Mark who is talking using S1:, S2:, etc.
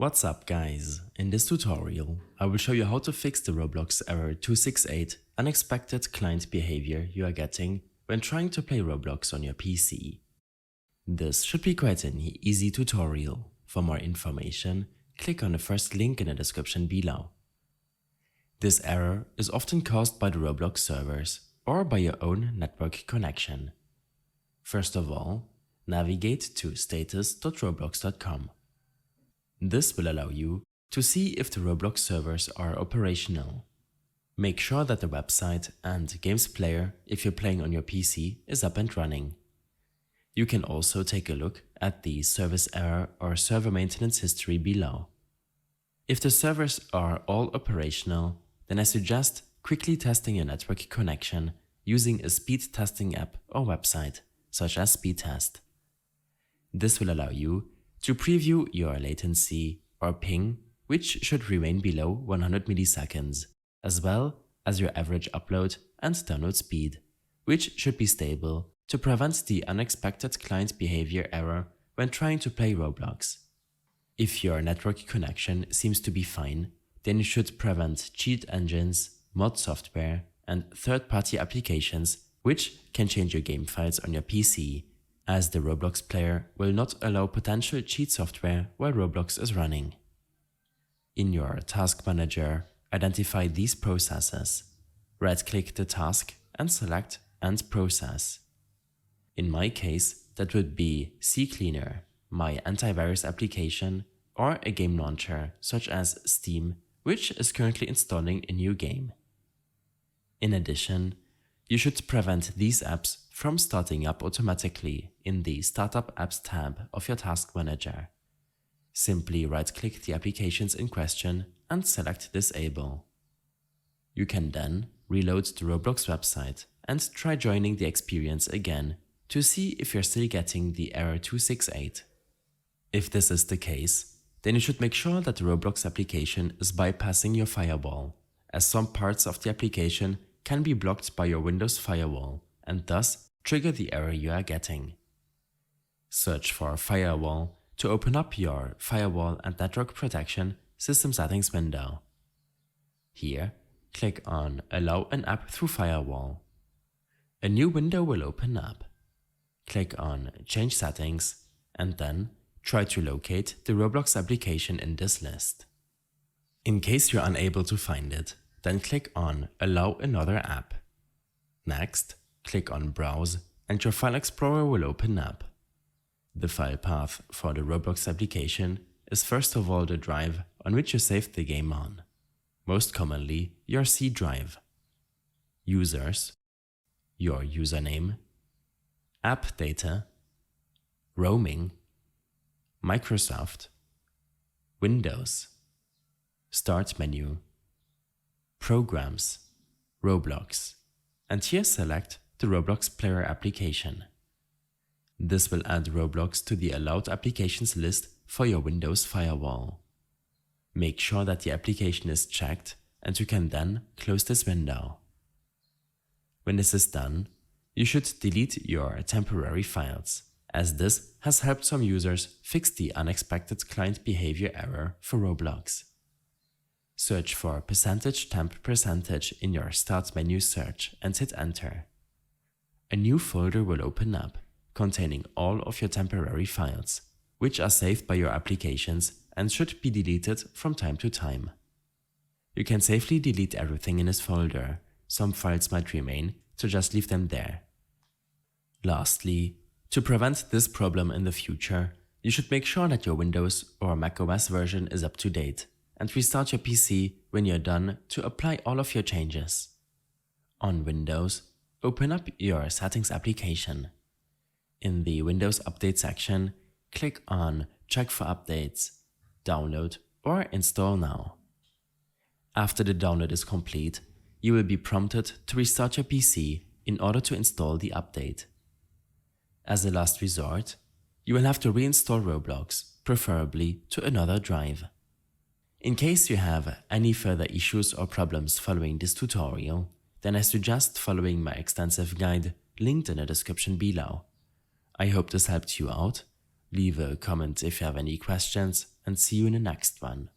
S1: What's up guys, in this tutorial I will show you how to fix the Roblox error 268 unexpected client behavior you are getting when trying to play Roblox on your PC. This should be quite an easy tutorial. For more information, click on the first link in the description below. This error is often caused by the Roblox servers or by your own network connection. First of all, navigate to status.roblox.com. This will allow you to see if the Roblox servers are operational. Make sure that the website and games player, if you're playing on your PC, is up and running. You can also take a look at the service error or server maintenance history below. If the servers are all operational, then I suggest quickly testing your network connection using a speed testing app or website, such as Speedtest. This will allow you to preview your latency or ping, which should remain below 100 milliseconds, as well as your average upload and download speed, which should be stable to prevent the unexpected client behavior error when trying to play Roblox. If your network connection seems to be fine, then you should prevent cheat engines, mod software, and third-party applications which can change your game files on your PC, as the Roblox player will not allow potential cheat software while Roblox is running. In your task manager, identify these processes. Right-click the task and select End Process. In my case, that would be CCleaner, my antivirus application, or a game launcher such as Steam, which is currently installing a new game. In addition, you should prevent these apps from starting up automatically in the Startup Apps tab of your task manager. Simply right-click the applications in question and select Disable. You can then reload the Roblox website and try joining the experience again to see if you're still getting the error 268. If this is the case, then you should make sure that the Roblox application is bypassing your firewall, as some parts of the application can be blocked by your Windows firewall and thus trigger the error you are getting. Search for Firewall to open up your Firewall and Network Protection System Settings window. Here, click on Allow an app through Firewall. A new window will open up. Click on Change Settings and then try to locate the Roblox application in this list. In case you're unable to find it, then click on Allow another app. Next, click on Browse and your File Explorer will open up. The file path for the Roblox application is first of all the drive on which you saved the game on, most commonly your C drive. Users, your username, app data, roaming, Microsoft, Windows, Start menu, Programs, Roblox, and here select the Roblox player application. This will add Roblox to the allowed applications list for your Windows firewall. Make sure that the application is checked and you can then close this window. When this is done, you should delete your temporary files, as this has helped some users fix the unexpected client behavior error for Roblox. Search for %temp% in your Start menu search and hit Enter. A new folder will open up, containing all of your temporary files, which are saved by your applications and should be deleted from time to time. You can safely delete everything in this folder. Some files might remain, so just leave them there. Lastly, to prevent this problem in the future, you should make sure that your Windows or macOS version is up to date and restart your PC when you're done to apply all of your changes. On Windows, open up your Settings application. In the Windows Update section, click on Check for Updates, Download or Install Now. After the download is complete, you will be prompted to restart your PC in order to install the update. As a last resort, you will have to reinstall Roblox, preferably to another drive. In case you have any further issues or problems following this tutorial, then I suggest following my extensive guide linked in the description below. I hope this helped you out. Leave a comment if you have any questions, and see you in the next one.